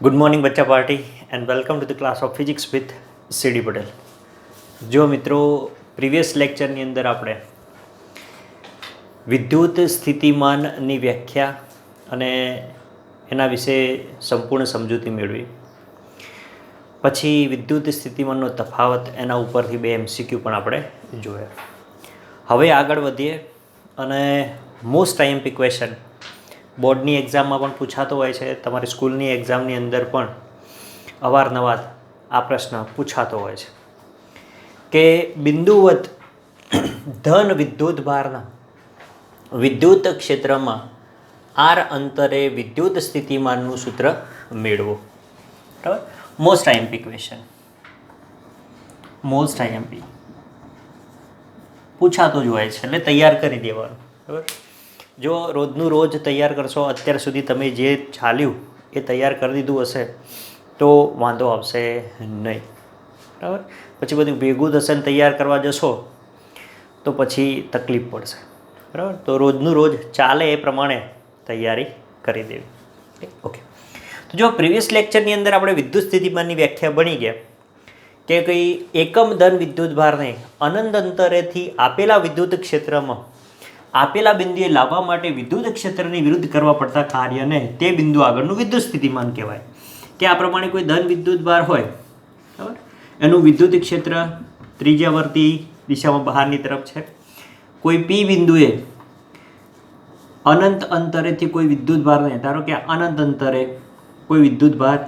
Good morning બચ્ચા party and welcome to the class of physics with CD Patel. જો મિત્રો, previous લેક્ચરની અંદર આપણે વિદ્યુત સ્થિતિમાનની વ્યાખ્યા અને એના વિશે સંપૂર્ણ સમજૂતી મેળવી. પછી વિદ્યુત સ્થિતિમાનનો તફાવત, એના ઉપરથી 2 MCQ પણ આપણે જોયા. હવે આગળ વધીએ અને મોસ્ટ આઈએમપી ક્વેશ્ચન બોર્ડની એક્ઝામમાં પણ પૂછાતો હોય છે, તમારી સ્કૂલની એક્ઝામની અંદર પણ અવારનવાર આ પ્રશ્ન પૂછાતો હોય છે કે બિંદુવત ધન વિદ્યુત ભારના વિદ્યુત ક્ષેત્રમાં આર અંતરે વિદ્યુત સ્થિતિમાનનું સૂત્ર મેળવો. બરાબર, most IMP question, most IMP પૂછાતો જ હોય છે, એટલે તૈયાર કરી દેવાનું. બરાબર, જો રોજનું રોજ તૈયાર કરશો, અત્યાર સુધી તમે જે ચાલ્યું એ તૈયાર કરી દીધું હશે તો વાંધો આવશે નહીં. બરાબર, પછી બધું ભેગું થશે ને તૈયાર કરવા જશો તો પછી તકલીફ પડશે. બરાબર, તો રોજનું રોજ ચાલે એ પ્રમાણે તૈયારી કરી દેવી. ઓકે, તો જો પ્રીવિયસ લેક્ચરની અંદર આપણે વિદ્યુત સ્થિતિમાનની વ્યાખ્યા ભણી ગયા કે કંઈ એકમ ધન વિદ્યુત ભારને અનંત અંતરેથી આપેલા વિદ્યુત ક્ષેત્રમાં આપેલા બિંદુએ લાવવા માટે વિદ્યુત ક્ષેત્રની વિરુદ્ધ કરવા પડતા કાર્યને તે બિંદુ આગળનું વિદ્યુત સ્થિતિમાન કહેવાય. કે આ પ્રમાણે કોઈ ધન વિદ્યુત ભાર હોય, બરાબર, એનું વિદ્યુત ક્ષેત્ર ત્રિજ્યાવર્તી દિશામાં બહારની તરફ છે. કોઈ પી બિંદુએ અનંત અંતરેથી કોઈ વિદ્યુત ભારને, ધારો કે અનંત અંતરે કોઈ વિદ્યુત ભાર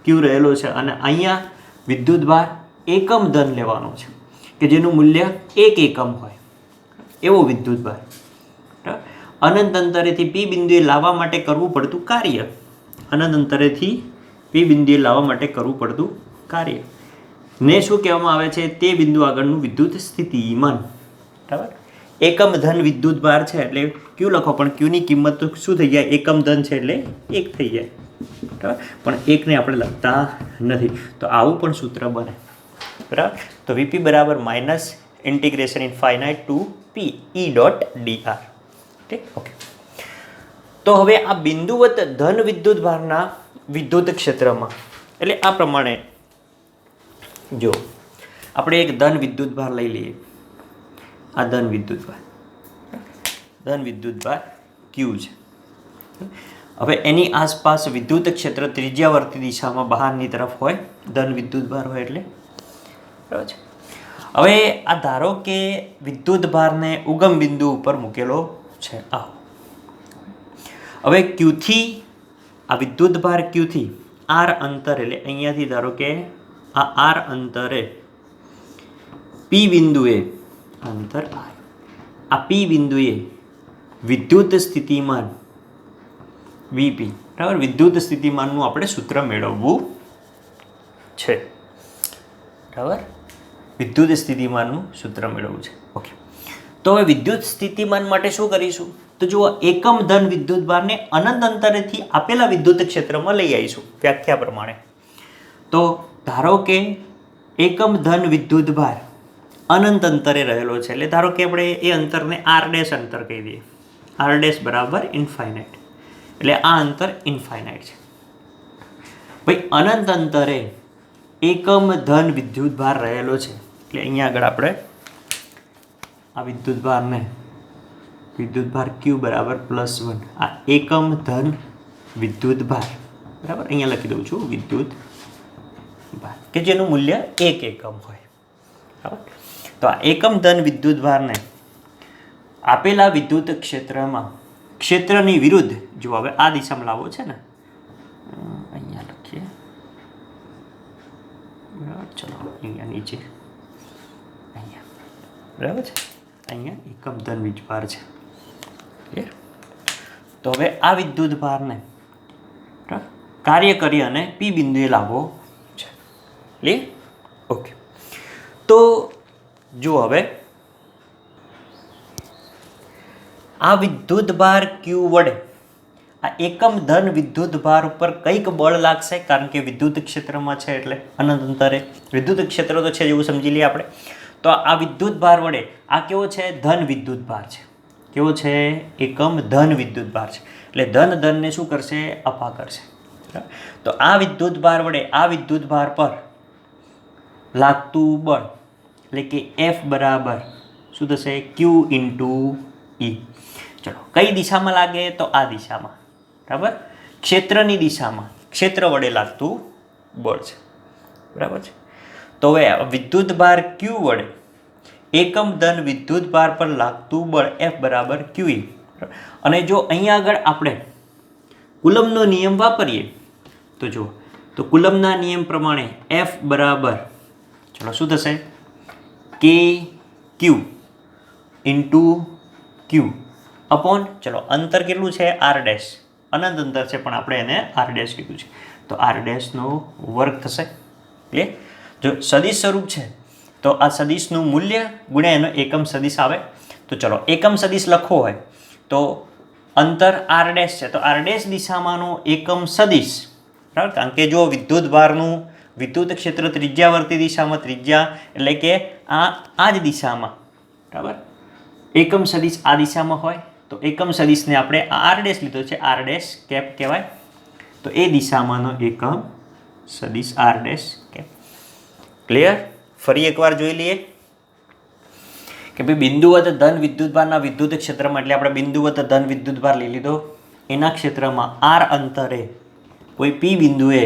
ક્યુ રહેલો છે અને અહીંયા વિદ્યુત ભાર એકમ ધન લેવાનો છે કે જેનું મૂલ્ય 1 એકમ હોય એવો વિદ્યુત ભાર. અનંત અંતરેથી પી બિંદુએ લાવવા માટે કરવું પડતું કાર્ય, અનંત અંતરેથી પી બિંદુએ લાવવા માટે કરવું પડતું કાર્ય ને શું કહેવામાં આવે છે? તે બિંદુ આગળનું વિદ્યુત સ્થિતિમાન. બરાબર, એકમ ધન વિદ્યુત ભાર છે એટલે ક્યુ લખો, પણ ક્યુની કિંમત તો શું થઈ જાય? એકમ ધન છે એટલે 1 થઈ જાય. બરાબર, પણ 1ને આપણે લખતા નથી, તો આવું પણ સૂત્ર બને. બરાબર, તો વીપી બરાબર માઇનસ ઇન્ટિગ્રેશન ઇન્ફાઇનાઇટ ટુ પી ઈ ડોટ ડીઆર. ઠીક, ઓકે. તો હવે આ બિંદુવત ધન વિદ્યુત ભારના વિદ્યુત ક્ષેત્રમાં, એટલે આ પ્રમાણે જો આપણે એક ધન વિદ્યુત ભાર લઈ લઈએ, આ ધન વિદ્યુત ભાર ક્યુ છે. હવે એની આસપાસ વિદ્યુત ક્ષેત્ર ત્રિજ્યાવર્તી દિશામાં બહારની તરફ હોય, ધન વિદ્યુત ભાર હોય એટલે. બરાબર છે. હવે આ ધારો કે વિદ્યુત ભારને ઉગમ બિંદુ ઉપર મૂકેલો છે. હવે ક્યુથી આ વિદ્યુત ભાર ક્યુથી આર અંતર, એટલે અહીંયાથી ધારો કે આ આર અંતરે પી બિંદુએ અંતર આ પી બિંદુએ વિદ્યુત સ્થિતિમાન વીપી, બરાબર, વિદ્યુત સ્થિતિમાનનું આપણે સૂત્ર મેળવવું છે. બરાબર, વિદ્યુત સ્થિતિમાનનું સૂત્ર મેળવવું છે. ઓકે, તો હવે વિદ્યુત સ્થિતિમાન માટે શું કરીશું? તો જુઓ, એકમ ધન વિદ્યુત ભારને અનંત અંતરેથી આપેલા વિદ્યુત ક્ષેત્રમાં લઈ આવીશું વ્યાખ્યા પ્રમાણે. તો ધારો કે એકમ ધન વિદ્યુત ભાર અનંત અંતરે રહેલો છે, એટલે ધારો કે આપણે એ અંતરને આર ડેશ અંતર કહી દઈએ. આર ડેશ બરાબર ઇન્ફાઇનાઇટ, એટલે આ અંતર ઇન્ફાઇનાઇટ છે. ભાઈ, અનંત અંતરે એકમ ધન વિદ્યુત ભાર રહેલો છે, એટલે અહીંયા આગળ આપણે આ વિદ્યુત ભાર ક્યુ બરાબર +1, આ એકમ ધન વિદ્યુત ભાર, બરાબર, અહીંયા લખી દઉં છું વિદ્યુત ભાર કે જેનું મૂલ્ય 1 એકમ હોય. બરાબર, તો આ એકમ ધન વિદ્યુત ભારને આપેલા વિદ્યુત ક્ષેત્રમાં ક્ષેત્રની વિરુદ્ધ, જો હવે આ દિશામાં લાવવો છે ને, અહીંયા લખીએ. બરાબર, ચલો અહીંયા નીચે, અહીંયા, બરાબર છે, અહીંયા એકમ ધન વિદ્યુત ભાર છે. તો હવે આ વિદ્યુત ભારને કાર્ય કરી અને પી બિંદુએ લાવવો છે. ઓકે, તો જો હવે આ વિદ્યુત ભાર ક્યુ વડે આ એકમ ધન વિદ્યુત ભાર ઉપર કંઈક બળ લાગશે, કારણ કે વિદ્યુત ક્ષેત્રમાં છે એટલે અનંત અંતરે વિદ્યુત ક્ષેત્ર તો છે જેવું સમજી લઈએ આપણે. તો આ વિદ્યુત ભાર વડે આ કેવો છે? ધન વિદ્યુત ભાર છે. કેવો છે? એકમ ધન વિદ્યુત ભાર છે. એટલે ધનને શું કરશે? અપા કરશે. તો આ વિદ્યુત ભાર વડે આ વિદ્યુત ભાર પર લાગતું બળ એટલે કે F બરાબર શું થશે Q ઇન્ટુ E. ચલો કઈ દિશામાં લાગે તો આ દિશામાં, બરાબર, ક્ષેત્રની દિશામાં, ક્ષેત્ર વડે લાગતું બળ છે, બરાબર છે. તો હવે વિદ્યુત ભાર Q વડે એકમ ધન વિદ્યુત ભાર પર લાગતું બળ F બરાબર QE. અને જો અહીંયા આગળ આપણે કુલમનો નિયમ વાપરીએ તો જો તો કુલમના નિયમ પ્રમાણે F બરાબર ચલો શું થશે K Q into Q upon ચલો અંતર કેટલું છે R ડેશ, અનંત અંતર છે પણ આપણે એને R ડેશ કીધું છે તો R ડેશનો વર્ગ થશે. ક્લિયર? જો સદિશ સ્વરૂપ છે તો આ સદિશનું મૂલ્ય ગુણ્યા એનો એકમ સદિશ આવે. તો ચલો એકમ સદિશ લખવો હોય તો અંતર R ડેશ છે તો R ડેશ દિશામાંનો એકમ સદિશ, બરાબર, કારણ કે જો વિદ્યુત ભારનું વિદ્યુત ક્ષેત્ર ત્રિજ્યાવર્તી દિશામાં, ત્રિજ્યા એટલે કે આ જ દિશામાં, બરાબર, એકમ સદિશ આ દિશામાં હોય તો એકમ સદિશને આપણે R ડેશ લીધો છે, R ડેશ કેપ કહેવાય, તો એ દિશામાંનો એકમ સદિશ R ડેશ કેપ. ક્લિયર? ફરી એકવાર જોઈ લઈએ કે ભાઈ બિંદુવત ધન વિદ્યુતભારના વિદ્યુત ક્ષેત્રમાં, એટલે આપણે બિંદુવત ધન વિદ્યુતભાર લઈ લીધો, એના ક્ષેત્રમાં R અંતરે કોઈ P બિંદુએ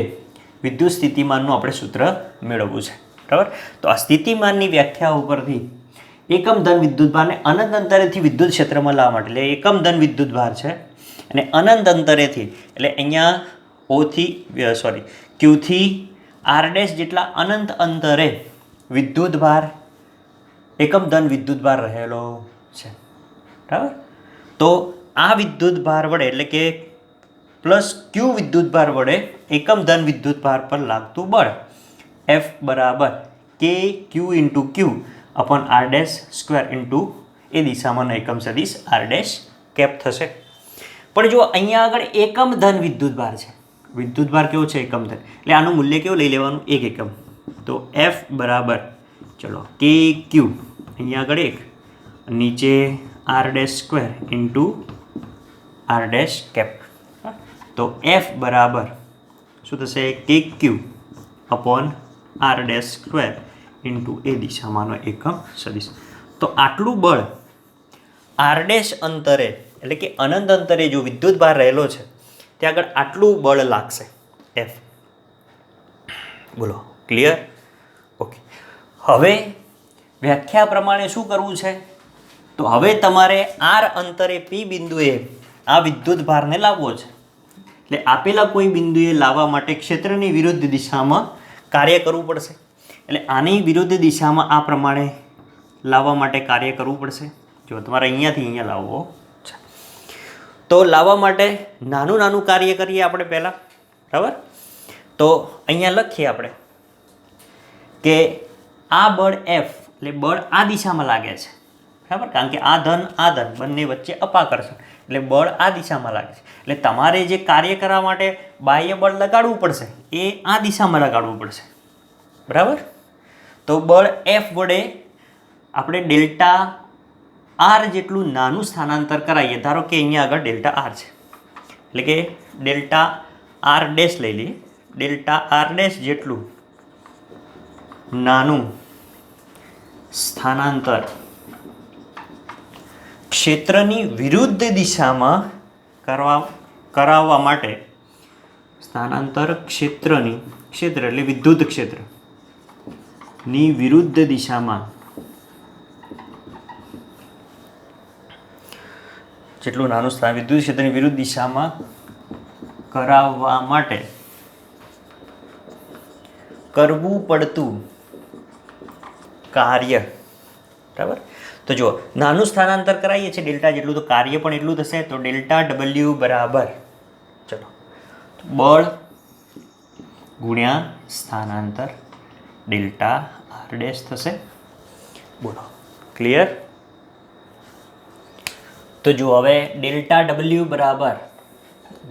વિદ્યુત સ્થિતિમાનનું આપણે સૂત્ર મેળવવું છે, બરાબર. તો આ સ્થિતિમાનની વ્યાખ્યા ઉપરથી એકમ ધન વિદ્યુતભારને અનંત અંતરેથી વિદ્યુત ક્ષેત્રમાં લાવવા માટે, એટલે એકમ ધન વિદ્યુતભાર છે અને અનંત અંતરેથી એટલે અહીંયા Q થી R ડેશ જેટલા અનંત અંતરે વિદ્યુતભાર એકમ ધન વિદ્યુતભાર રહેલો છે, બરાબર. તો આ વિદ્યુતભાર વડે એટલે કે પ્લસ Q વિદ્યુતભાર વડે એકમ ધન વિદ્યુતભાર પર લાગતું બળ F બરાબર K Q into Q upon R dash square into એ દિશામાંનો એકમ સદિશ R ડેશ કેપ થશે. પણ જો અહીંયા આગળ એકમ ધન વિદ્યુતભાર છે, વિદ્યુતભાર કેવો છે એકમ ધન, એટલે આનું મૂલ્ય કેવું લઈ લેવાનું 1 એકમ. તો F બરાબર ચલો કે Q અહીંયા આગળ 1 નીચે R dash square into R dash cap. તો F બરાબર શું થશે K Q upon R dash square into એ દિશામાંનો એકમ સદિશ. તો આટલું બળ R ડેશ અંતરે એટલે કે અનંત અંતરે જો વિદ્યુત ભાર રહેલો છે ત્યાં આગળ આટલું બળ લાગશે F. બોલો ક્લિયર? ઓકે. હવે વ્યાખ્યા પ્રમાણે શું કરવું છે તો હવે તમારે R અંતરે P બિંદુએ આ વિદ્યુત ભારને લાવવો છે. એટલે આપેલા કોઈ બિંદુએ લાવવા માટે ક્ષેત્રની વિરુદ્ધ દિશામાં કાર્ય કરવું પડશે. એટલે આની વિરુદ્ધ દિશામાં આ પ્રમાણે લાવવા માટે કાર્ય કરવું પડશે. જો તમારે અહીંયાથી અહીંયા લાવવો છે તો લાવવા માટે નાનું નાનું કાર્ય કરીએ આપણે પહેલાં, બરાબર. તો અહીંયા લખીએ આપણે કે આ બળ F એટલે બળ આ દિશામાં લાગે છે, બરાબર, કારણ કે આ ધન બંને વચ્ચે અપાકર્ષણ એટલે બળ આ દિશામાં લાગે છે. એટલે તમારે જે કાર્ય કરવા માટે બાહ્ય બળ લગાડવું પડશે એ આ દિશામાં લગાડવું પડશે, બરાબર. તો બળ F વડે આપણે ડેલ્ટા R જેટલું નાનું સ્થાનાંતર કરાવીએ. ધારો કે અહીંયા આગળ ડેલ્ટા R છે એટલે કે ડેલ્ટા R ડેશ લઈ લઈએ. ડેલ્ટા R ડેશ જેટલું નાનું સ્થાનાંતર ક્ષેત્રની વિરુદ્ધ દિશામાં કરાવવા માટે સ્થાનાંતર ક્ષેત્ર એટલે વિદ્યુત ક્ષેત્રની વિરુદ્ધ દિશામાં જેટલું નાનું સ્થાન વિદ્યુત ક્ષેત્રની વિરુદ્ધ દિશામાં કરાવવા માટે કરવું પડતું કાર્ય, બરાબર. તો જો નાનું સ્થાનાંતર કરાવીએ છીએ ડેલ્ટા જેટલું તો કાર્ય પણ એટલું થશે. તો ડેલ્ટા W બરાબર ચલો બળ ગુણ્યા સ્થાનાંતર ડેલ્ટા R ડેશ થશે. બોલો ક્લિયર? તો જો હવે ડેલ્ટા W બરાબર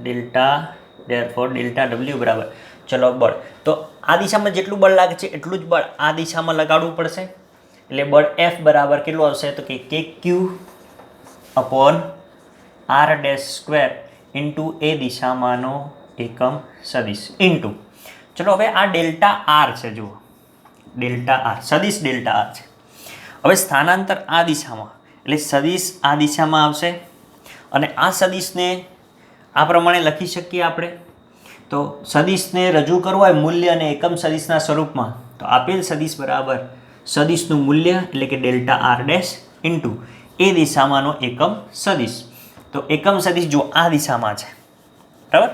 ડેલ્ટા W બરાબર ચલો બળ. તો આ દિશામાં જેટલું બળ લાગે છે એટલું જ બળ આ દિશામાં લગાડવું પડશે. એટલે બળ F બરાબર કેટલું આવશે તો K KQ upon R dash square into એ દિશામાંનો એકમ સદિશ ઇન્ટુ, ચલો હવે આ ડેલ્ટા આર છે, જુઓ ડેલ્ટા આર સદિશ ડેલ્ટા આર છે. હવે સ્થાનાંતર આ દિશામાં, એટલે સદિશ આ દિશામાં આવશે અને આ સદિશને આ પ્રમાણે લખી શકીએ આપણે. તો સદિશને રજૂ કરવું હોય મૂલ્ય અને એકમ સદિશના સ્વરૂપમાં, તો આપેલ સદિશ બરાબર સદિશનું મૂલ્ય એટલે કે ડેલ્ટા આર ડેશ ઇન્ટુ એ દિશામાંનો એકમ સદિશ. તો એકમ સદિશ જો આ દિશામાં છે, બરાબર.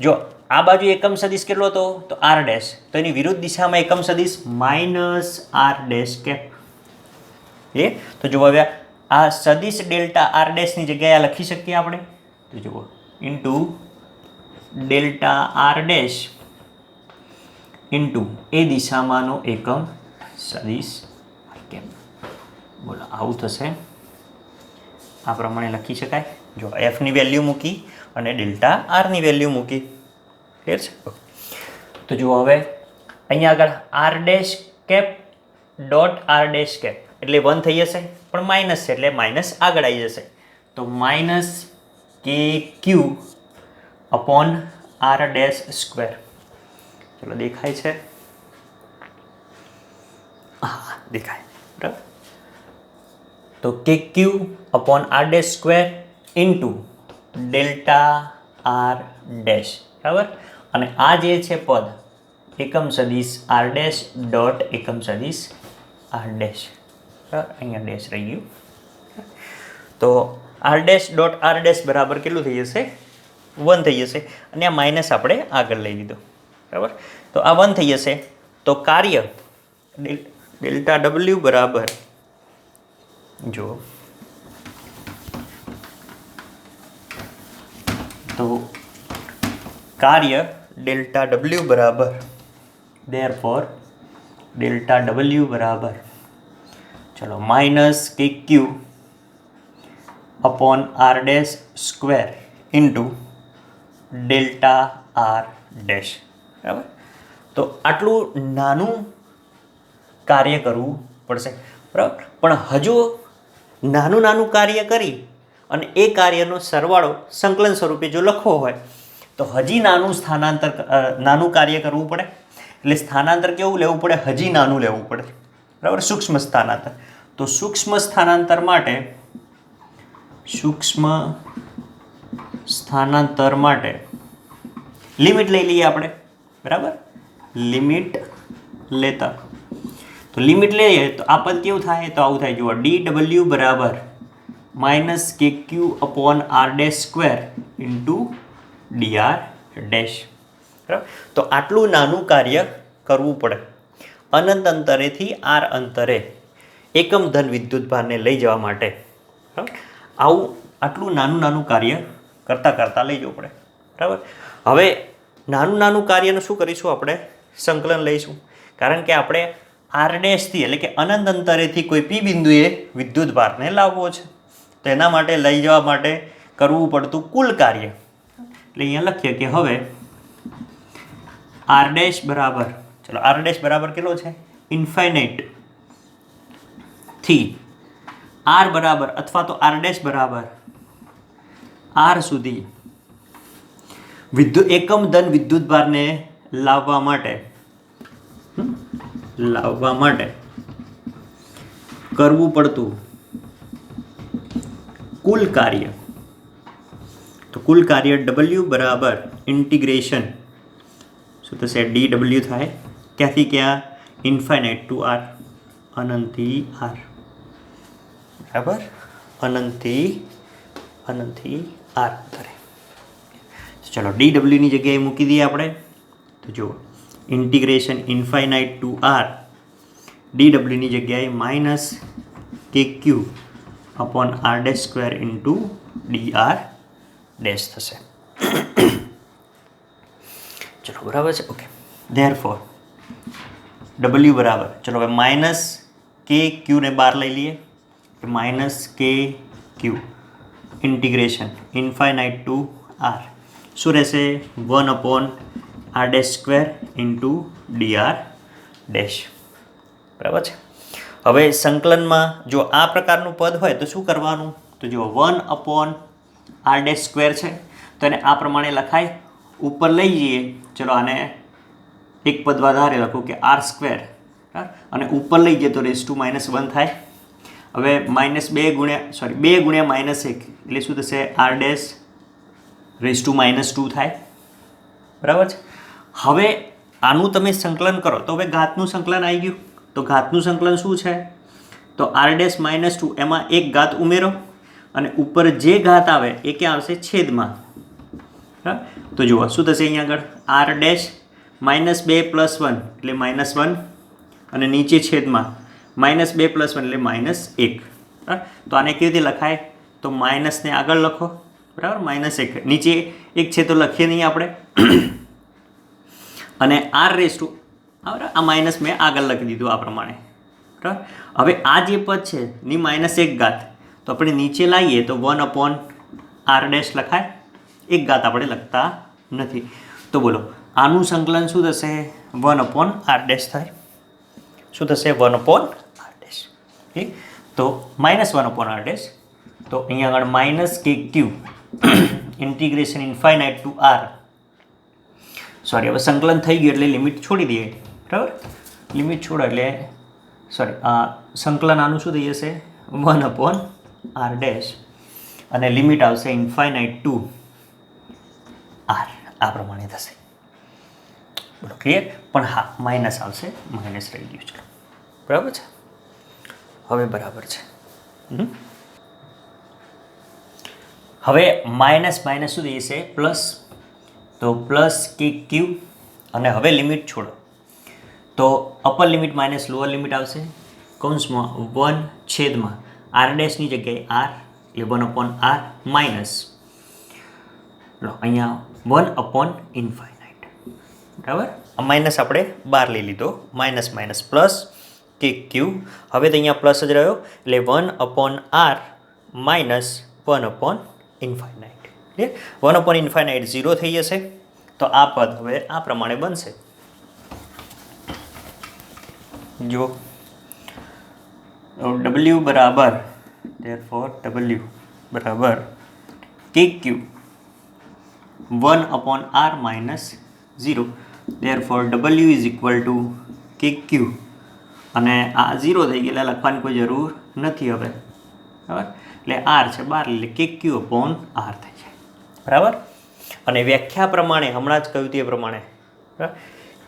જો આ બાજુ એકમ સદિશ કેટલો હતો તો આર ડેશ, તો એની વિરુદ્ધ દિશામાં એકમ સદિશ માઇનસ આર ડેશ કેપ. તો જો હવે આ સદિશ ડેલ્ટા આર ડેશની જગ્યાએ લખી શકીએ આપણે. તો જુઓ into delta R dash into એ દિશામાંનો એકમ સદિશ. કેમ બોલો આવું થશે, આ પ્રમાણે લખી શકાય. જો એફની વેલ્યુ મૂકી અને ડેલ્ટા આરની વેલ્યુ મૂકી. ક્લિયર છે? તો જુઓ હવે અહીંયા આગળ r dash cap dot r dash cap એટલે 1 થઈ જશે, પણ માઇનસ છે એટલે માઇનસ આગળ આવી જશે. તો માઇનસ કે Q upon R dash square. ચલો દેખાય છે? હા દેખાય, બરાબર. તો K Q upon R dash square into delta R dash, બરાબર. અને આ જે છે પદ એકમ સદિશ આર ડેશ ડોટ એકમ સદિશ આર ડેશ, બરાબર. અહીંયા ડેશ રહી ગયું. તો r dash dot r dash બરાબર કેટલું થઈ જશે? 1 થઈ જશે. અને આ માઇનસ આપણે આગળ લઈ લીધો, બરાબર. તો આ 1 થઈ જશે. તો કાર્ય ડેલ્ટા ડબલ્યુ બરાબર, જો તો કાર્ય ડેલ્ટા ડબલ્યુ બરાબર, therefore ડેલ્ટા ડબલ્યુ બરાબર, ચલો માઇનસ કે Q upon R dash square into delta R dash, બરાબર. તો આટલું નાનું કાર્ય કરવું પડશે, બરાબર. પણ હજુ નાનું કાર્ય કરી અને એ કાર્યનો સરવાળો સંકલન સ્વરૂપે જો લખવો હોય તો હજી નાનું કાર્ય કરવું પડે. એટલે સ્થાનાંતર કેવું લેવું પડે? હજી નાનું લેવું પડે, બરાબર. સૂક્ષ્મ સ્થાનાંતર. તો સૂક્ષ્મ સ્થાનાંતર માટે લિમિટ લઈ લઈએ આપણે, બરાબર. લિમિટ લેતા તો લિમિટ લઈએ તો આ પદ કેવું થાય? તો આવું થાય. જુઓ ડી ડબલ્યુ બરાબર માઇનસ કે Q upon R dash square into D R dash, બરાબર. તો આટલું નાનું કાર્ય કરવું પડે અનંત અંતરેથી આર અંતરે એકમ ધન વિદ્યુતભારને લઈ જવા માટે, બરાબર. આટલું નાનું કાર્ય કરતાં લઈ જવું પડે, બરાબર. હવે નાનું કાર્યનું શું કરીશું આપણે? સંકલન લઈશું. કારણ કે આપણે આર ડેશથી એટલે કે અનંત અંતરેથી કોઈ પી બિંદુએ વિદ્યુતભારને લાવવો છે. તો એના માટે લઈ જવા માટે કરવું પડતું કુલ કાર્ય. એટલે અહીંયા લખીએ કે હવે આર ડેશ બરાબર, ચલો આર ડેશ બરાબર કેટલો છે? ઇન્ફાઇનાઇટ થી આર બરાબર અથવા તો આર ડેશ બરાબર આર સુધી એકમ ધન વિદ્યુતભારને લાવવા માટે કરવું પડતું કુલ કાર્ય. તો કુલ કાર્ય ડબલ્યુ બરાબર ઇન્ટિગ્રેશન શું થશે? ડી ડબલ્યુ થાય. ક્યાંથી ક્યાં? ઇન્ફાઇનાઇટ ટુ આર, અનંતથી આર, બરાબર. અનંતથી આર કરે. ચલો ડી ડબલ્યુની જગ્યાએ મૂકી દઈએ આપણે. તો જુઓ integration infinite to R, D ડબલ્યુની જગ્યાએ માઇનસ કે Q upon R dash square into D R dash થશે. ચલો બરાબર છે? ઓકે. ધેરફોર ડબલ્યુ બરાબર, ચલો હવે માઇનસ કે ક્યુને બહાર લઈ લઈએ. માઇનસ કે q integration infinite to r શું રહેશે? 1 upon R dash square into D R dash, બરાબર છે. હવે સંકલનમાં જો આ પ્રકારનું પદ હોય તો શું કરવાનું? તો જો 1 અપોન આર ડેશ સ્ક્વેર છે તો એને આ પ્રમાણે લખાય ઉપર લઈ જઈએ, ચલો આને એક પદ વધારે લખું કે r², અને ઉપર લઈ જઈએ તો -1 થાય. હવે -2 ગુણ્યા -1 એટલે શું થશે? r'(-2) થાય. બરાબર છે. હવે આનું તમે સંકલન કરો તો હવે ઘાતનું સંકલન આવી ગયું. તો ઘાતનું સંકલન શું છે? તો r'-2 એમાં એક ઘાત ઉમેરો અને ઉપર જે ઘાત આવે એ ક્યાં આવશે? છેદમાં. તો જુઓ શું થશે અહીંયા આગળ? r' -2 + 1 એટલે -1 અને નીચે છેદમાં -2 + 1 એટલે -1. તો આને કેવી રીતે લખાય? તો માઇનસને આગળ લખો, બરાબર? -1 નીચે એક છે તો લખીએ નહીં આપણે. અને r', આ માઇનસ મેં આગળ લખી દીધું આ પ્રમાણે, બરાબર? હવે આ જે પદ છે ની -1 ઘાત, તો આપણે નીચે લાવીએ તો 1/r' લખાય. એક ઘાત આપણે લખતા નથી. તો બોલો આનું સંકલન શું થશે? 1/r' થાય. શું થશે? 1/r'. ઠીક. તો -1/r'. તો અહીંયા આગળ -kq integration infinite to r. Sorry, હવે સંકલન થઈ ગયું એટલે લિમિટ છોડી દઈએ, બરાબર? લિમિટ છોડો એટલે સંકલન આનું શું થઈ જશે? 1/r' અને લિમિટ આવશે ઇન્ફાઇનાઇટ ટુ r. આ પ્રમાણે થશે. બોલો ક્લિયર? પણ હા, માઇનસ આવશે, માઇનસ રહી ગયું છે, બરાબર છે? હવે બરાબર છે. હવે માઇનસ શું થઈ જશે? પ્લસ. તો +kq અને હવે લિમિટ છોડો તો upper limit minus lower limit આવશે. કૌંસમાં 1/r' ની જગ્યાએ r એટલે 1/r માઇનસ અહીંયા 1/∞. બરાબર? આ માઇનસ આપણે બહાર લઈ લીધો. Minus plus kq. હવે તો અહીંયા પ્લસ જ રહ્યો એટલે 1/r માઇનસ 1/∞. 1/∞ 0 થઈ જશે. તો આ પદ હવે આ પ્રમાણે બનશે. જો w બરાબર kq 1/r minus 0. therefore w is equal to kq. અને આ 0 થઈ ગયેલા લખવાની કોઈ જરૂર નથી હવે, બરાબર? એટલે r છે બહાર એટલે kq/r થઈ જાય, બરાબર? અને વ્યાખ્યા પ્રમાણે હમણાં જ કહ્યું તે પ્રમાણે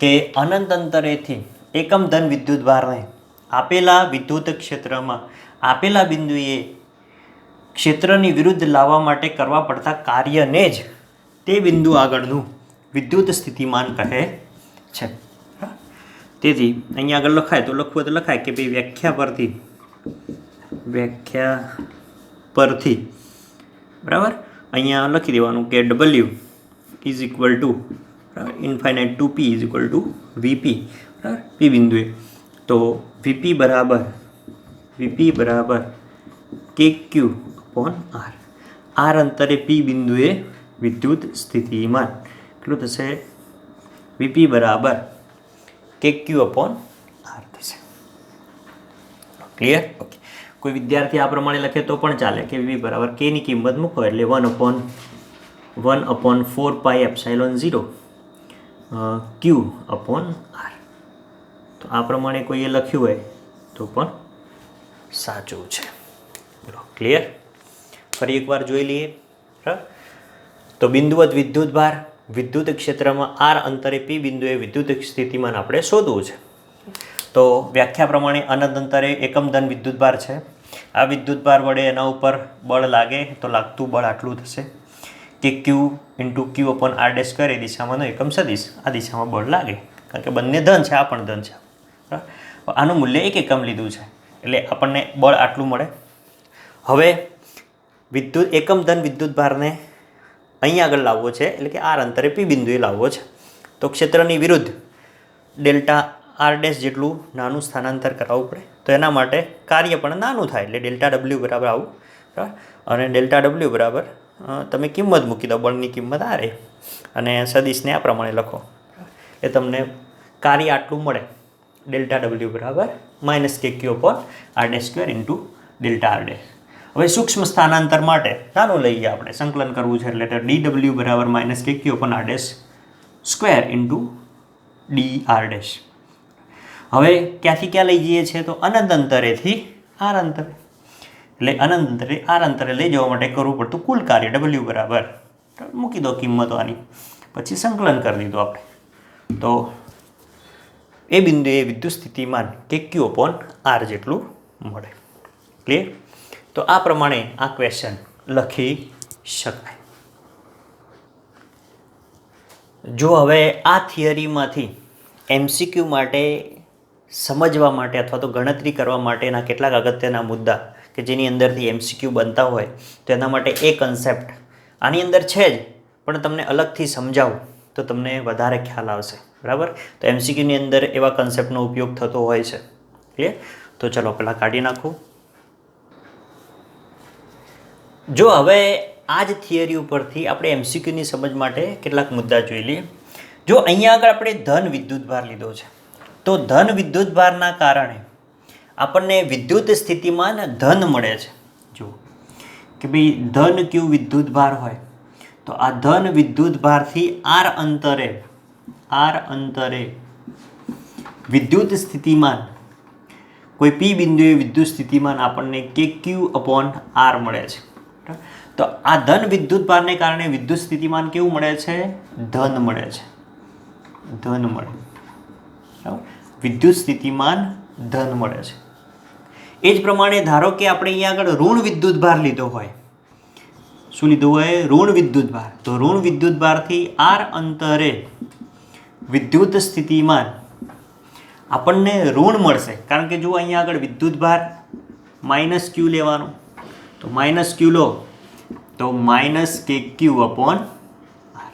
કે અનંત અંતરેથી એકમ ધન વિદ્યુતભારને આપેલા વિદ્યુત ક્ષેત્રમાં આપેલા બિંદુએ ક્ષેત્રની વિરુદ્ધ લાવવા માટે કરવા પડતા કાર્યને જ તે બિંદુ આગળનું વિદ્યુત સ્થિતિમાન કહે છે. તેથી અહીંયા આગળ લખાય તો લખવું તો લખાય કે ભાઈ વ્યાખ્યા પરથી બરાબર અહીંયા લખી દેવાનું કે w is equal to infinite to p is equal to vp. બરાબર? p બિંદુએ તો vp બરાબર kq/r. r અંતરે p બિંદુએ વિદ્યુત સ્થિતિમાન કેટલું થશે? vp બરાબર kq/r થશે. ક્લિયર? ઓકે. કોઈ વિદ્યાર્થી આ પ્રમાણે લખે તો પણ ચાલે કે v બરાબર k ની કિંમત મૂકો એટલે 1/4πε0 q/r. તો આ પ્રમાણે કોઈએ લખ્યું હોય તો પણ સાચું છે. બરાબર? ક્લિયર? ફરી એકવાર જોઈ લઈએ. તો બિંદુવત વિદ્યુતભાર વિદ્યુત ક્ષેત્રમાં r અંતરે p બિંદુએ વિદ્યુત સ્થિતિમાન આપણે શોધવું છે. તો વ્યાખ્યા પ્રમાણે અનંત અંતરે એકમ ધન વિદ્યુતભાર છે. આ વિદ્યુતભાર વડે એના ઉપર બળ લાગે તો લાગતું બળ આટલું થશે કે q × q/r² એ દિશામાંનો એકમ સદિશ. આ દિશામાં બળ લાગે કારણ કે બંને ધન છે, આ પણ ધન છે. આનું મૂલ્ય 1 એકમ લીધું છે એટલે આપણને બળ આટલું મળે. હવે એકમ ધન વિદ્યુતભારને અહીં આગળ લાવવો છે એટલે કે r અંતરે p બિંદુએ લાવવો છે. તો ક્ષેત્રની વિરુદ્ધ Δr' જેટલું નાનું સ્થાનાંતર કરાવવું પડે. તો એના માટે કાર્ય પણ નાનું થાય એટલે Δw બરાબર આવું, બરાબર? અને Δw બરાબર તમે કિંમત મૂકી દો, બળની કિંમત આ રહે અને સદિશને આ પ્રમાણે લખો એ તમને કાર્ય આટલું મળે. Δw બરાબર -kq/r² × Δr'. હવે સૂક્ષ્મ સ્થાનાંતર માટે ચાલો લઈએ આપણે સંકલન કરવું છે એટલે dw બરાબર minus KQ upon r dash square into dr dash. હવે ક્યાંથી ક્યાં લઈ જઈએ છીએ તો અનંત અંતરેથી r અંતરે, એટલે અનંત અંતરે r અંતરે લઈ જવા માટે કરવું પડતું કુલ કાર્ય w બરાબર મૂકી દો કિંમતો આની, પછી સંકલન કરી દીધું આપણે. તો એ બિંદુએ વિદ્યુત સ્થિતિમાન KQ upon r જેટલું મળે. ક્લિયર? તો આ પ્રમાણે આ ક્વેશ્ચન લખી શકાય. જો હવે આ થિયરીમાંથી MCQ માટે સમજવા માટે અથવા તો ગણતરી કરવા માટેના કેટલાક અગત્યના મુદ્દા કે જેની અંદરથી MCQ બનતા હોય તો એના માટે એ કન્સેપ્ટ આની અંદર છે જ, પણ તમને અલગથી સમજાવું તો તમને વધારે ખ્યાલ આવશે. બરાબર? તો MCQની અંદર એવા કન્સેપ્ટનો ઉપયોગ થતો હોય છે. ક્લિયર? તો ચલો પહેલાં કાઢી નાખું. જો હવે આ જ થિયરી ઉપરથી આપણે MCQની સમજ માટે કેટલાક મુદ્દા જોઈ લઈએ. જો અહીંયા આગળ આપણે ધન વિદ્યુતભાર લીધો છે, તો ધન વિદ્યુતભારના કારણે આપણને વિદ્યુત સ્થિતિમાન ધન મળે છે. જો કે ભાઈ ધન Q વિદ્યુતભાર હોય તો આ ધન વિદ્યુતભારથી r અંતરે વિદ્યુત સ્થિતિમાન કોઈ P બિંદુએ વિદ્યુત સ્થિતિમાન આપણને KQ upon r મળે છે. તો આ ધન વિદ્યુતભારને કારણે વિદ્યુત સ્થિતિમાન કેવું મળે છે? ધન મળે છે. ધન મળે. બરાબર? વિદ્યુત સ્થિતિમાન ધન મળે છે. એ જ પ્રમાણે ધારો કે આપણે અહીંયા આગળ ઋણ વિદ્યુતભાર લીધો હોય. શું લીધું હોય? ઋણ વિદ્યુતભાર. તો ઋણ વિદ્યુતભારથી r અંતરે વિદ્યુત સ્થિતિમાન આપણને ઋણ મળશે, કારણ કે જો અહીંયા આગળ વિદ્યુતભાર માઇનસ Q લેવાનું, તો માઇનસ Q લો તો માઇનસ KQ upon r.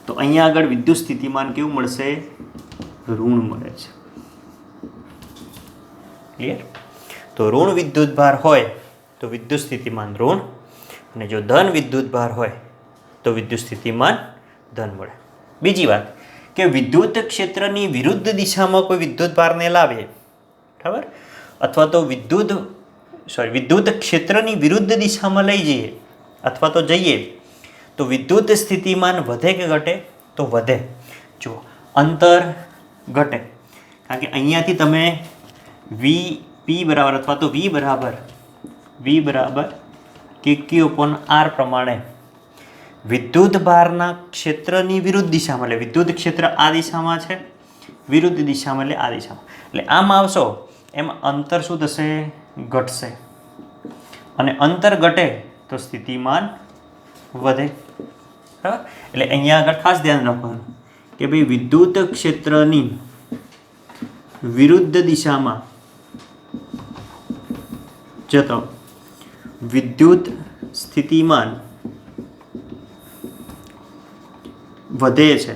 તો અહીંયા આગળ વિદ્યુત સ્થિતિમાન કેવું મળશે? ઋણ મળે છે. ક્લિયર? તો ઋણ વિદ્યુતભાર હોય તો વિદ્યુત સ્થિતિમાન ઋણ, અને જો ધન વિદ્યુતભાર હોય તો વિદ્યુત સ્થિતિમાન ધન મળે. બીજી વાત કે વિદ્યુત ક્ષેત્રની વિરુદ્ધ દિશામાં કોઈ વિદ્યુતભારને લાવીએ, બરાબર, અથવા તો વિદ્યુત ક્ષેત્રની વિરુદ્ધ દિશામાં લઈ જઈએ અથવા તો જઈએ તો વિદ્યુત સ્થિતિમાન વધે કે ઘટે? તો વધે. જો અંતર ઘટે, કારણ કે અહીંયાથી તમે P બરાબર અથવા તો V બરાબર KQ upon r પ્રમાણે વિદ્યુત ભારના ક્ષેત્રની વિરુદ્ધ દિશામાં, એટલે વિદ્યુત ક્ષેત્ર આ દિશામાં છે, વિરુદ્ધ દિશામાં એટલે આ દિશામાં, એટલે આમ આવશો એમ અંતર શું થશે? ઘટશે. અને અંતર ઘટે તો સ્થિતિમાન વધે. બરાબર? એટલે અહીંયા આગળ ખાસ ધ્યાન રાખવાનું કે ભાઈ વિદ્યુત ક્ષેત્રની વિરુદ્ધ દિશામાં જતો વિદ્યુત સ્થિતિમાન વધે છે.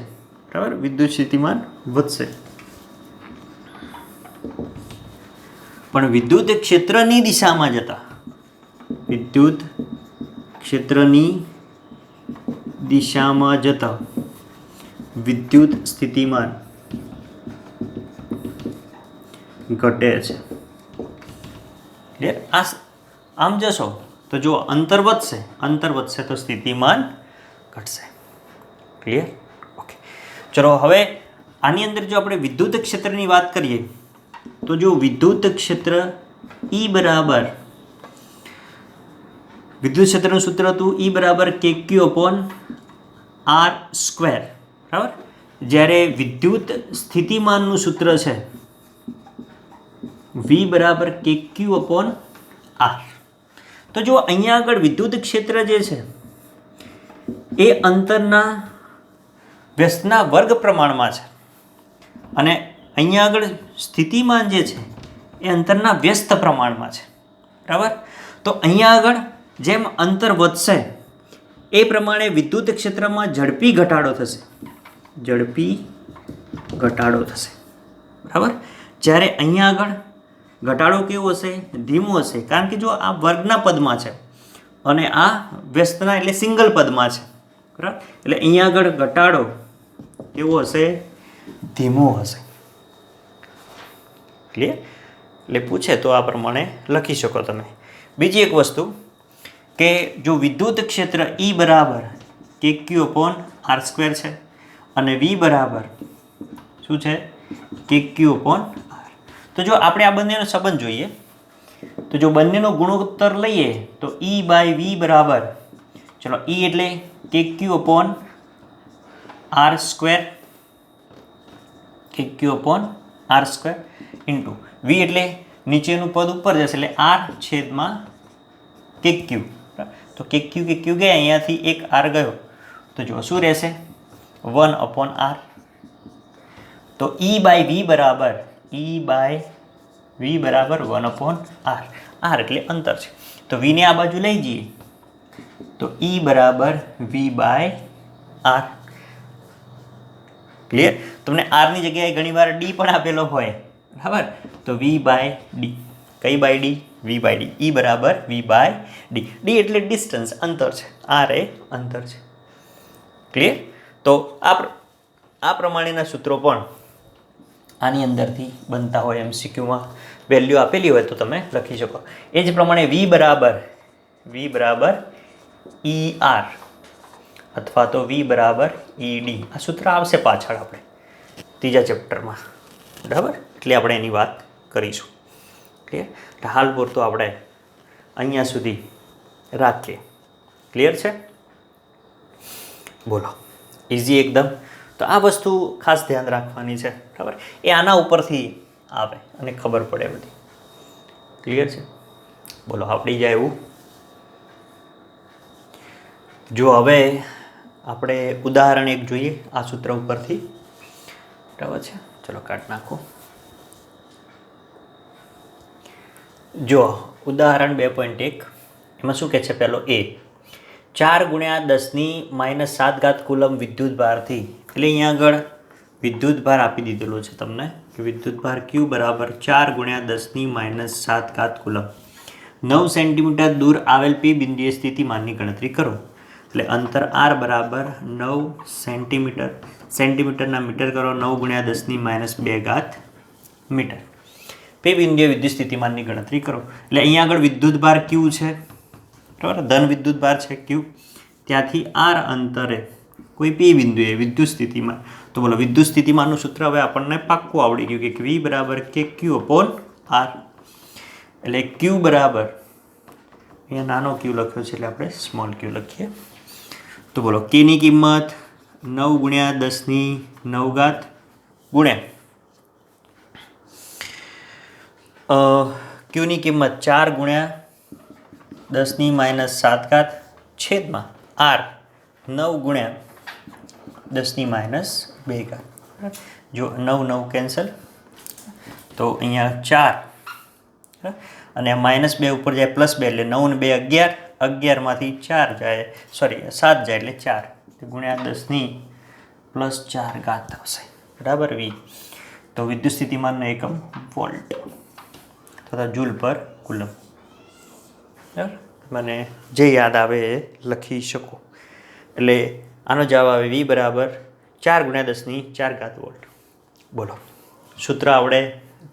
બરાબર? વિદ્યુત સ્થિતિમાન વધશે, પણ વિદ્યુત ક્ષેત્રની દિશામાં જતા વિદ્યુત ક્ષેત્રની દિશામાં જતા વિદ્યુત સ્થિતિમાન ઘટે છે. આમ જશો તો જો અંતર વધશે તો સ્થિતિમાન ઘટશે. ક્લિયર? ઓકે. ચલો હવે આની અંદર જો આપણે વિદ્યુત ક્ષેત્રની વાત કરીએ તો જો વિદ્યુત ક્ષેત્ર E બરાબર, વિદ્યુત ક્ષેત્રનું સૂત્ર હતું E બરાબર KQ upon r સ્ક્વેર. બરાબર? જ્યારે વિદ્યુત સ્થિતિમાનનું સૂત્ર છે V બરાબર KQ upon r. તો જો અહીંયા આગળ વિદ્યુત ક્ષેત્ર જે છે એ અંતરના વ્યસ્તના વર્ગ પ્રમાણમાં છે, અને અહીંયા આગળ સ્થિતિમાન જે છે એ અંતરના વ્યસ્ત પ્રમાણમાં છે. બરાબર? તો અહીંયા આગળ જેમ અંતર વધશે એ પ્રમાણે વિદ્યુત ક્ષેત્રમાં ઝડપી ઘટાડો થશે. બરાબર? જ્યારે અહીંયા આગળ ઘટાડો કેવો હશે? ધીમો હશે, કારણ કે જો આ વર્ગના પદમાં છે અને આ વ્યસ્તના એટલે સિંગલ પદમાં છે. બરાબર? એટલે અહીંયા આગળ ઘટાડો કેવો હશે? ધીમો હશે. ક્લિયર? એટલે પૂછે તો આ પ્રમાણે લખી શકો તમે. બીજી એક વસ્તુ કે જો વિદ્યુત ક્ષેત્ર E બરાબર KQ/R² છે અને V બરાબર શું છે KQ/R. તો જો આપણે આ બંનેનો સંબંધ જોઈએ તો જો બંનેનો ગુણોત્તર લઈએ તો E/V બરાબર, ચલો E એટલે KQ/R², KQ/R² ઇન્ટુ V એટલે નીચેનું પદ ઉપર જશે એટલે R/KQ. તો KQ ગયા, અહીંયાથી એક R ગયો તો જો શું રહેશે 1/R. તો E/V બરાબર 1/R. R એટલે અંતર છે તો V ને આ બાજુ લઈ જઈએ તો E બરાબર V/R. ક્લિયર? તમને R ની જગ્યાએ ઘણીવાર D પણ આપેલો હોય, બરાબર? તો V/D. કઈ બાય D? V/D. E બરાબર V/D. D એટલે ડિસ્ટન્સ, અંતર છે. R એ અંતર છે. ક્લિયર? તો આ પ્રમાણેના સૂત્રો પણ આની અંદરથી બનતા હોય. MCQમાં વેલ્યુ આપેલી હોય તો તમે લખી શકો. એ જ પ્રમાણે V બરાબર ER અથવા તો V બરાબર ED. આ સૂત્ર આવશે પાછળ આપણે ત્રીજા ચેપ્ટરમાં, બરાબર? એટલે આપણે એની વાત કરીશું. ક્લિયર? હાલ પૂરતું આપણે અહીંયા સુધી રાખીએ. ક્લિયર છે? બોલો, ઇઝી એકદમ. તો આ વસ્તુ ખાસ ધ્યાન રાખવાની છે, બરાબર? એ આના ઉપરથી આવે અને ખબર પડે બધી. ક્લિયર છે? બોલો, આવડી જાય એવું. જો હવે આપણે ઉદાહરણ એક જોઈએ આ સૂત્ર ઉપરથી, બરાબર છે? ચલો કાઢ નાખો. જો ઉદાહરણ 2.1 એમાં શું કહે છે? પહેલો A 4 × 10⁻7 કુલમ વિદ્યુત ભારથી, એટલે અહીંયા આગળ વિદ્યુત ભાર આપી દીધેલો છે તમને કે વિદ્યુત ભાર Q બરાબર 4 × 10⁻7 કુલમ 9 સેન્ટીમીટર દૂર આવેલ P બિંદુએ સ્થિતિમાનની ગણતરી કરો. એટલે અંતર R બરાબર 9 સેન્ટીમીટર, સેન્ટીમીટરના મીટર કરો 9 × 10⁻2 મીટર. P બિંદુએ વિદ્યુત સ્થિતિમાનની ગણતરી કરો. એટલે અહીંયા આગળ વિદ્યુત ભાર Q છે, બરાબર? ધન વિદ્યુત ભાર છે Q. ત્યાંથી R અંતરે કોઈ P બિંદુએ વિદ્યુત સ્થિતિમાન. તો બોલો, વિદ્યુત સ્થિતિમાનનું સૂત્ર હવે આપણને પાક્કું આવડી ગયું કે V બરાબર KQ/R. એટલે Q બરાબર, અહીંયા નાનો Q લખ્યો છે એટલે આપણે સ્મોલ Q લખીએ. તો બોલો, K ની કિંમત 9 × 10⁹ ગુણ્યા Q ની કિંમત 4 × 10⁻7 છેદમાં R 9 × 10⁻2. જો 9 9 કેન્સલ તો અહીંયા 4 અને -2 ઉપર જાય +2 એટલે 9 ને 2 11, 11માંથી 4 જાય, સોરી 7 જાય એટલે 4 ગુણ્યા 10⁻4 આવશે, બરાબર? V. તો વિદ્યુત સ્થિતિમાનનો એકમ વોલ્ટ તથા જૂલ પર કુલમ. બરાબર? મને જે યાદ આવે એ લખી શકો. એટલે આનો જવાબ આવે V બરાબર 4 × 10⁻4 વોલ્ટ. બોલો, સૂત્ર આવડે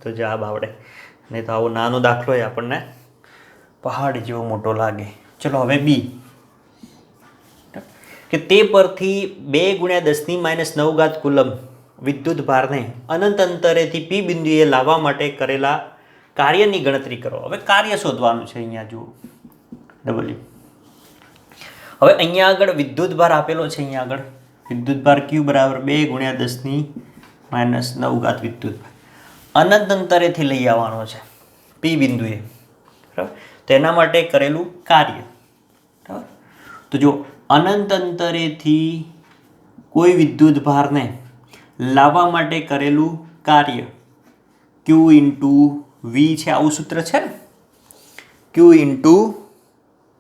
તો જવાબ આવડે, નહીં તો આવો નાનો દાખલો એ આપણને પહાડ જેવો મોટો લાગે. ચલો હવે B કે તે પરથી 2 × 10⁻9 કુલમ વિદ્યુત ભારને અનંત અંતરેથી P બિંદુએ લાવવા માટે કરેલા કાર્યની ગણતરી કરો. હવે કાર્ય શોધવાનું છે. અહીંયા જુઓ W. હવે અહીંયા આગળ વિદ્યુત ભાર આપેલો છે. અહીંયા આગળ વિદ્યુત ભાર Q બરાબર 2 × 10⁻9 વિદ્યુત ભાર અનંત અંતરેથી લઈ આવવાનો છે P બિંદુએ, બરાબર? તેના માટે કરેલું કાર્ય, બરાબર? તો જો અનંત અંતરેથી કોઈ વિદ્યુત ભારને લાવવા માટે કરેલું કાર્ય Q × V છે. આવું સૂત્ર છે ને, Q ×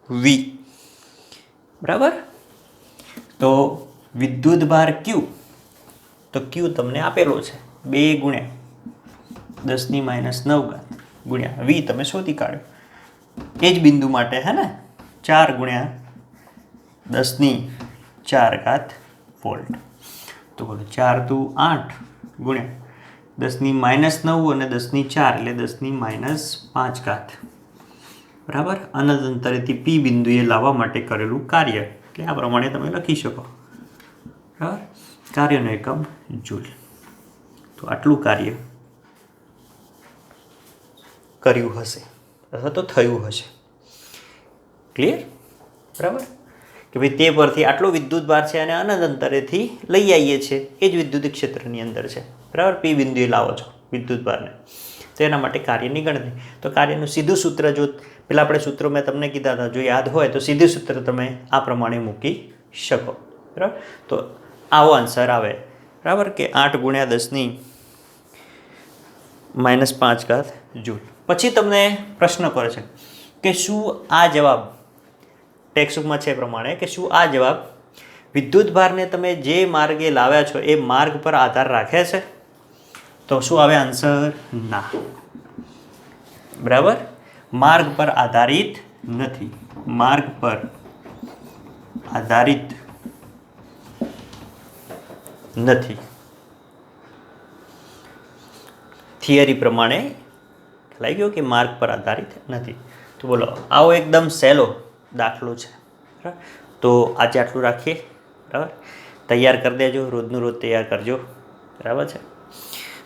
V, બરાબર? તો વિદ્યુત ભાર Q, તો Q તમને આપેલો છે 2 × 10⁻9 ગુણ્યા V તમે શોધી કાઢ્યો એ જ બિંદુ માટે, હે ને? 4 × 10⁻4 વોલ્ટ. તો બોલો, 4 × 8 ગુણ્યા 10⁻9 અને 10⁻4 એટલે 10⁻5, બરાબર, અનંત અંતરેથી પી બિંદુએ લાવવા માટે કરેલું કાર્ય, એટલે આ પ્રમાણે તમે લખી શકો. બરાબર, કાર્યનો એકમ જૂલ. તો આટલું કાર્ય કર્યું હશે અથવા તો થયું હશે. ક્લિયર? બરાબર, કે ભાઈ તે પરથી આટલો વિદ્યુત ભાર છે અને અનંત અંતરેથી લઈ આવીએ છીએ, એ જ વિદ્યુત ક્ષેત્રની અંદર છે. બરાબર, પી બિંદુએ લાવો છો વિદ્યુત ભારને, તો એના માટે કાર્યની ગણતરી. તો કાર્યનું સીધું સૂત્ર, જો પેલા આપણે સૂત્રો મેં તમને કીધા હતા, જો યાદ હોય તો સીધું સૂત્ર તમે આ પ્રમાણે મૂકી શકો. બરાબર, તો આવો આન્સર આવે. બરાબર, કે 8 × 10⁻5 જૂલ. પછી તમને પ્રશ્ન કરે છે કે શું આ જવાબ ટેક્સ્ટબુકમાં છે પ્રમાણે, કે શું આ જવાબ વિદ્યુત ભારને તમે જે માર્ગે લાવ્યા છો એ માર્ગ પર આધાર રાખે છે? તો શું આવે આન્સર? ના. બરાબર, માર્ગ પર આધારિત નથી. માર્ગ પર આધારિત નથી. થિયરી પ્રમાણે ખ્યાલ ગયો કે માર્ગ પર આધારિત નથી. તો બોલો, આવો એકદમ સહેલો દાખલો છે. બરાબર, તો આજે આટલું રાખીએ. બરાબર, તૈયાર કરી દેજો, રોજનું રોજ તૈયાર કરજો. બરાબર છે,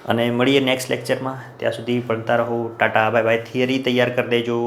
અને મળીએ નેક્સ્ટ લેક્ચરમાં. ત્યાં સુધી ભણતા રહો. Tata, bye bye. થિયરી તૈયાર કરી દેજો.